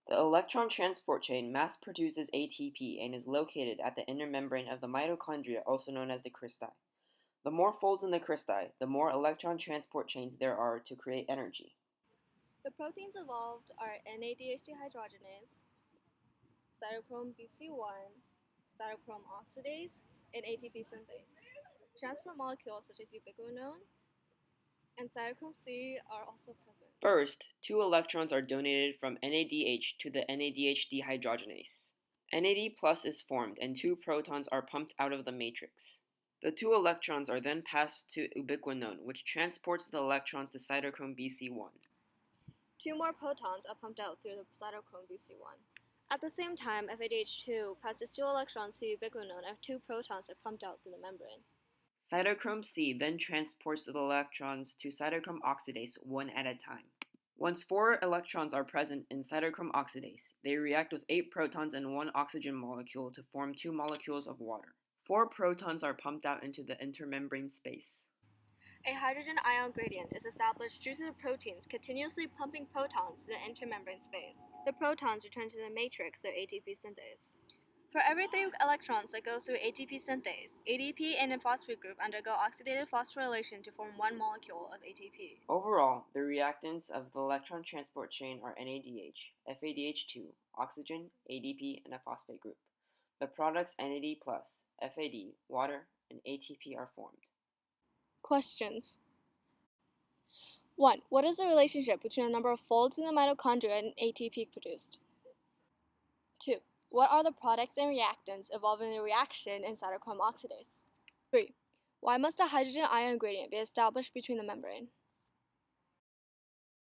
The electron transport chain mass produces ATP and is located at the inner membrane of the mitochondria, also known as the cristae. The more folds in the cristae, the more electron transport chains there are to create energy. The proteins involved are NADH dehydrogenase, cytochrome BC1, cytochrome oxidase, and ATP synthase. Transport molecules such as ubiquinone and cytochrome C are also present. First, 2 electrons are donated from NADH to the NADH dehydrogenase. NAD plus is formed and 2 protons are pumped out of the matrix. The 2 electrons are then passed to ubiquinone, which transports the electrons to cytochrome BC1. 2 more protons are pumped out through the cytochrome BC1. At the same time, FADH2 passes 2 electrons to ubiquinone and 2 protons are pumped out through the membrane. Cytochrome C then transports the electrons to cytochrome oxidase one at a time. Once 4 electrons are present in cytochrome oxidase, they react with 8 protons and 1 oxygen molecule to form 2 molecules of water. 4 protons are pumped out into the intermembrane space. A hydrogen ion gradient is established due to the proteins continuously pumping protons to the intermembrane space. The protons return to the matrix through ATP synthase. For every 3 electrons that go through ATP synthase, ADP and a phosphate group undergo oxidative phosphorylation to form 1 molecule of ATP. Overall, the reactants of the electron transport chain are NADH, FADH2, oxygen, ADP, and a phosphate group. The products NAD+, FAD, water, and ATP are formed. Questions. 1. What is the relationship between the number of folds in the mitochondria and ATP produced? 2. What are the products and reactants involved in the reaction in cytochrome oxidase? 3. Why must a hydrogen ion gradient be established between the membrane?